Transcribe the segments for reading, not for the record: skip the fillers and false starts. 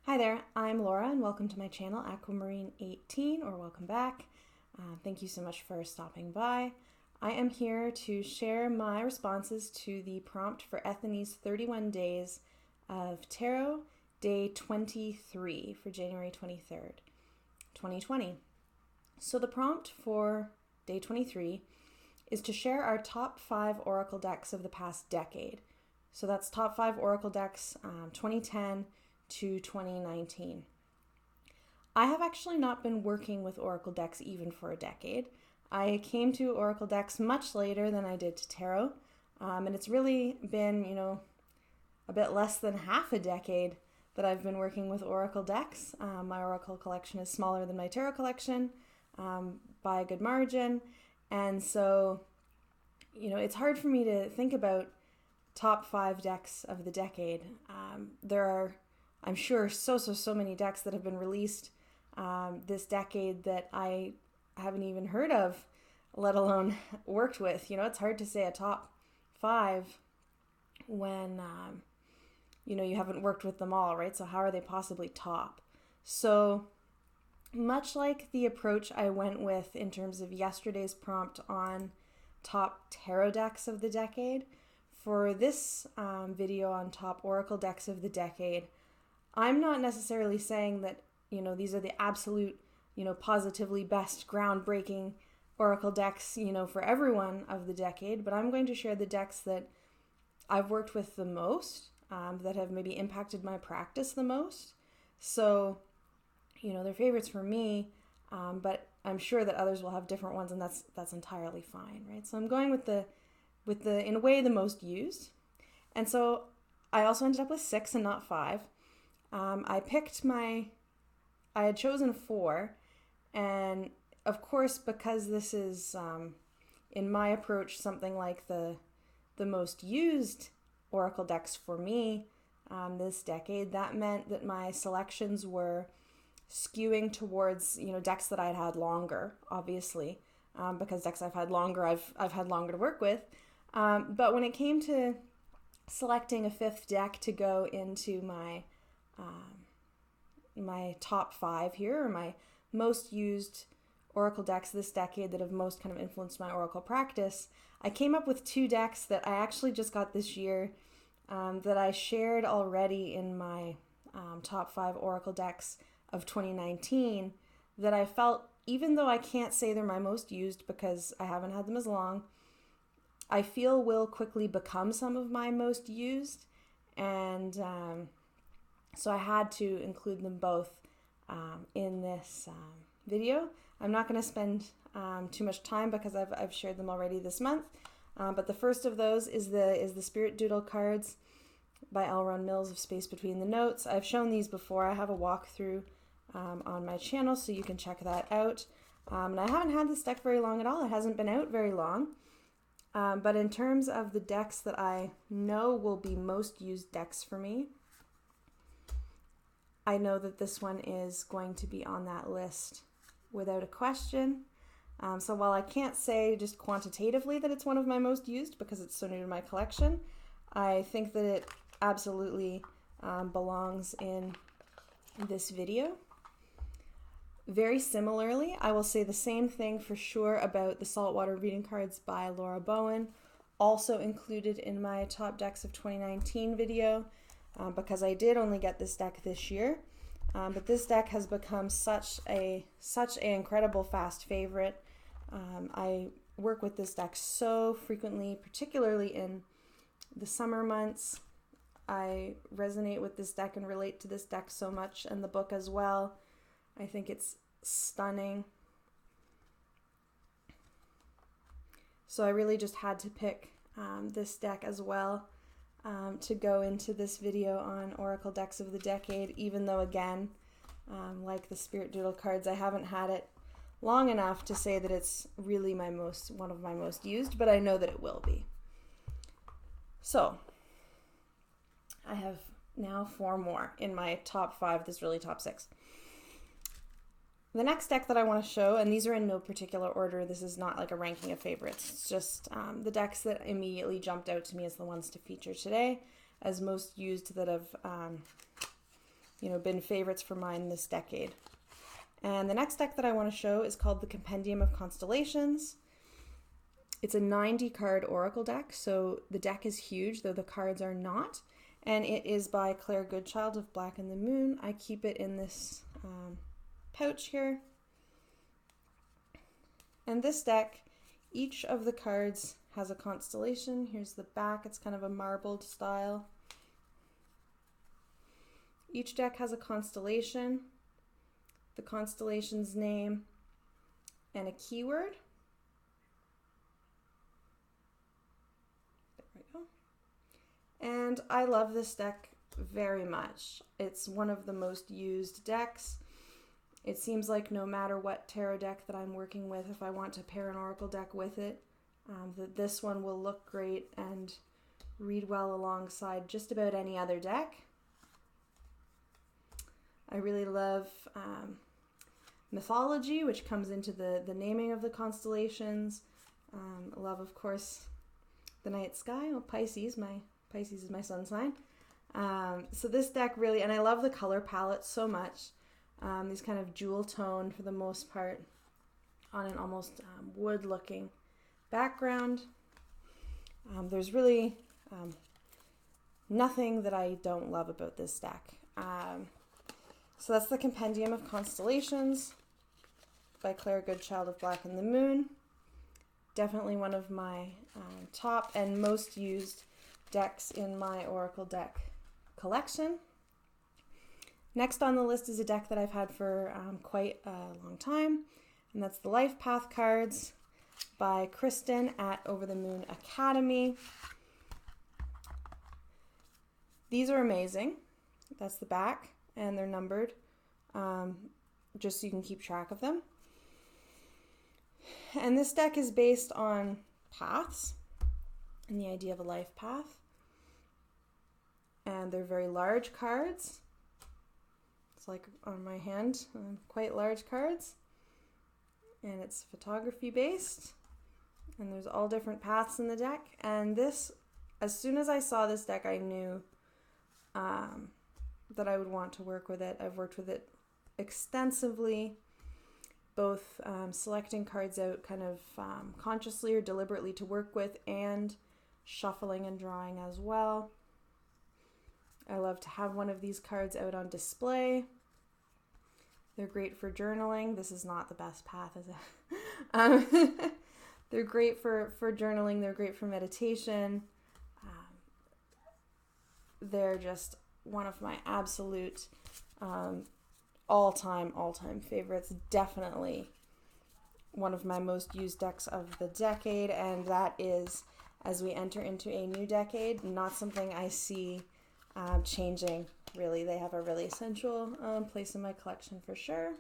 Hi there, I'm Laura and welcome to my channel Aquamarine18, or welcome back. Thank you so much for stopping by. I am here to share my responses to the prompt for Ethany's 31 Days of Tarot, day 23 for January 23rd, 2020. So the prompt for day 23 is to share our top 5 oracle decks of the past decade. So that's top 5 oracle decks, 2010 to 2019. I have actually not been working with oracle decks even for a decade. I came to oracle decks much later than I did to tarot, and it's really been, a bit less than half a decade that I've been working with oracle decks. My oracle collection is smaller than my tarot collection by a good margin, and so, it's hard for me to think about top 5 decks of the decade. There are, I'm sure, so many decks that have been released this decade that I haven't even heard of, let alone worked with. It's hard to say a top 5 when, you haven't worked with them all, right? So how are they possibly top? So much like the approach I went with in terms of yesterday's prompt on top tarot decks of the decade, for this video on top oracle decks of the decade, I'm not necessarily saying that, these are the absolute, positively best groundbreaking oracle decks, for everyone of the decade, but I'm going to share the decks that I've worked with the most, that have maybe impacted my practice the most. So, they're favorites for me, but I'm sure that others will have different ones, and that's entirely fine, right? So I'm going with the in a way the most used. And so I also ended up with 6 and not 5. I had chosen 4, and of course, because this is, in my approach, something like the most used oracle decks for me this decade, that meant that my selections were skewing towards, decks that I'd had longer, obviously, because decks I've had longer, I've had longer to work with. But when it came to selecting a 5th deck to go into my my top 5 here, or my most used oracle decks this decade that have most kind of influenced my oracle practice, I came up with 2 decks that I actually just got this year, that I shared already in my top 5 oracle decks of 2019, that I felt, even though I can't say they're my most used because I haven't had them as long, I feel will quickly become some of my most used, and so I had to include them both in this video. I'm not going to spend too much time because I've shared them already this month, but the first of those is the Spirit Doodle cards by Elrond Mills of Space Between the Notes. I've shown these before. I have a walkthrough on my channel, so you can check that out. And I haven't had this deck very long at all. It hasn't been out very long. But in terms of the decks that I know will be most used decks for me, I know that this one is going to be on that list without a question. So while I can't say just quantitatively that it's one of my most used because it's so new to my collection, I think that it absolutely belongs in this video. Very similarly, I will say the same thing for sure about the Saltwater reading cards by Laura Bowen, also included in my top decks of 2019 video, because I did only get this deck this year, but this deck has become such an incredible fast favorite. I work with this deck so frequently, particularly in the summer months. I resonate with this deck and relate to this deck so much, and the book as well. I think it's stunning. So I really just had to pick this deck as well to go into this video on oracle decks of the decade, even though, again, like the Spirit Doodle cards, I haven't had it long enough to say that it's really one of my most used, but I know that it will be. So I have now 4 more in my top 5, this really top 6. The next deck that I want to show, and these are in no particular order, this is not like a ranking of favorites, it's just the decks that immediately jumped out to me as the ones to feature today, as most used, that have been favorites for mine this decade. And the next deck that I want to show is called the Compendium of Constellations. It's a 90 card Oracle deck, so the deck is huge, though the cards are not. And it is by Goodchild of Black and the Moon. I keep it in this pouch here. And this deck, each of the cards has a constellation. Here's the back. It's kind of a marbled style. Each deck has a constellation, the constellation's name, and a keyword. There we go. And I love this deck very much. It's one of the most used decks. It seems like no matter what tarot deck that I'm working with, if I want to pair an oracle deck with it, that this one will look great and read well alongside just about any other deck. I really love mythology, which comes into the naming of the constellations. I love, of course, the night sky. Oh, Pisces is my sun sign. So this deck really, and I love the color palette so much. These kind of jewel tone for the most part on an almost wood-looking background. There's really nothing that I don't love about this deck. So that's the Compendium of Constellations by Goodchild of Black and the Moon. Definitely one of my top and most used decks in my Oracle deck collection. Next on the list is a deck that I've had for quite a long time, and that's the Life Path cards by Kristen at Over the Moon Academy. These are amazing. That's the back, and they're numbered, just so you can keep track of them. And this deck is based on paths and the idea of a life path. And they're very large cards. It's like on my hand, quite large cards. And it's photography based. And there's all different paths in the deck. And this, as soon as I saw this deck, I knew that I would want to work with it. I've worked with it extensively, both selecting cards out kind of consciously or deliberately to work with, and shuffling and drawing as well. I love to have one of these cards out on display. They're great for journaling. This is not the best path, is it? They're great for journaling. They're great for meditation. They're just one of my absolute all-time favorites. Definitely one of my most used decks of the decade, and that is, as we enter into a new decade, not something I see changing, really. They have a really central place in my collection for sure.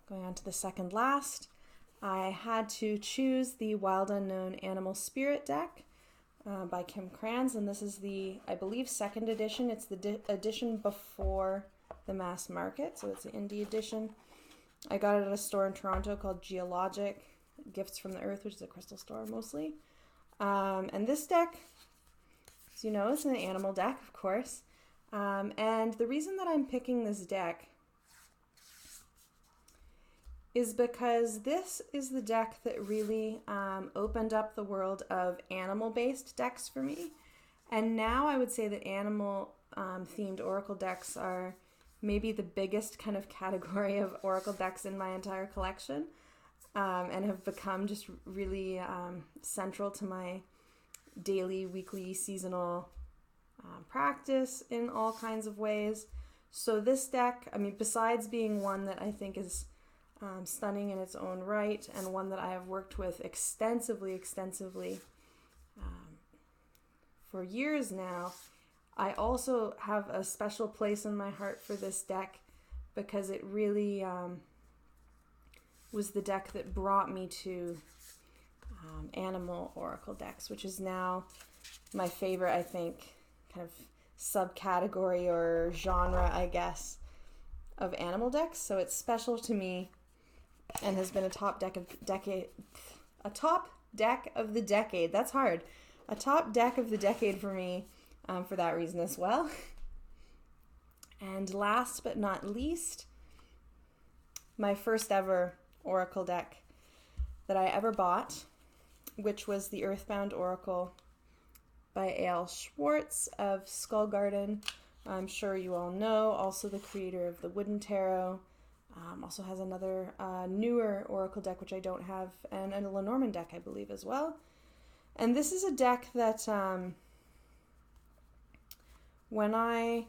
Going on to the second last, I had to choose the Wild Unknown Animal Spirit deck by Krans, and this is the, I believe, second edition. It's the edition before the mass market, so it's the indie edition. I got it at a store in Toronto called Geologic, Gifts from the Earth, which is a crystal store mostly. And this deck, as you know, it's an animal deck, of course. And the reason that I'm picking this deck is because this is the deck that really opened up the world of animal-based decks for me. And now I would say that animal-themed oracle decks are maybe the biggest kind of category of oracle decks in my entire collection, and have become just really central to my daily, weekly, seasonal practice in all kinds of ways. So this deck, I mean, besides being one that I think is stunning in its own right, and one that I have worked with extensively for years now, I also have a special place in my heart for this deck because it really was the deck that brought me to animal oracle decks, which is now my favorite, I think, kind of subcategory or genre, I guess, of animal decks. So it's special to me and has been a top deck of the decade. That's hard. A top deck of the decade for me for that reason as well. And last but not least, my first ever Oracle deck that I ever bought, which was the Earthbound Oracle by A.L. Swartz of Skull Garden. I'm sure you all know, also the creator of the Wooden Tarot. Also has another newer Oracle deck, which I don't have, and a Lenormand deck, I believe, as well. And this is a deck that when I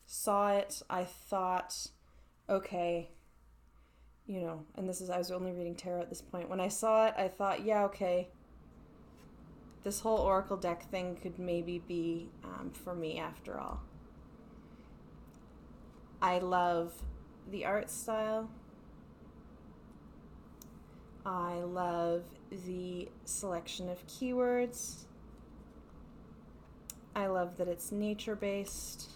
saw it, I thought, okay, you know, and I was only reading tarot at this point. When I saw it, I thought, yeah, okay, this whole Oracle deck thing could maybe be for me after all. I love the art style. I love the selection of keywords. I love that it's nature-based.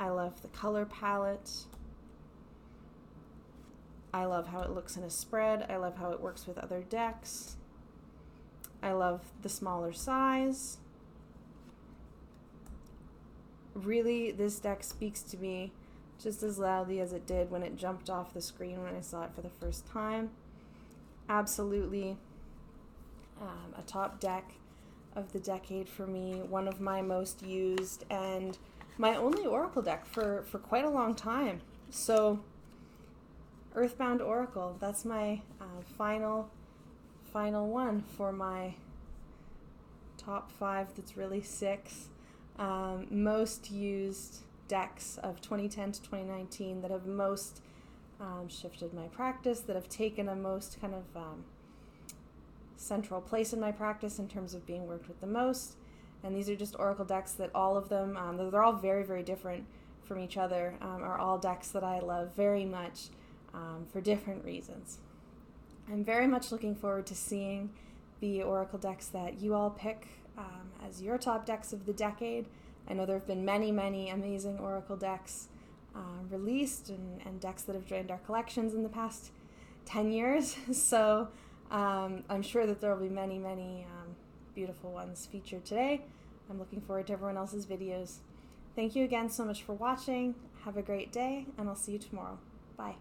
I love the color palette. I love how it looks in a spread. I love how it works with other decks. I love the smaller size. Really, this deck speaks to me just as loudly as it did when it jumped off the screen when I saw it for the first time. Absolutely a top deck of the decade for me, one of my most used, and my only Oracle deck for quite a long time. So, Earthbound Oracle, that's my final one for my top 5, that's really 6 most used decks of 2010 to 2019 that have most shifted my practice, that have taken a most kind of central place in my practice in terms of being worked with the most. And these are just Oracle decks that all of them, they're all very, very different from each other, are all decks that I love very much for different reasons. I'm very much looking forward to seeing the Oracle decks that you all pick as your top decks of the decade. I know there have been many, many amazing Oracle decks released and decks that have joined our collections in the past 10 years. So I'm sure that there will be many, many beautiful ones featured today. I'm looking forward to everyone else's videos. Thank you again so much for watching. Have a great day, and I'll see you tomorrow. Bye.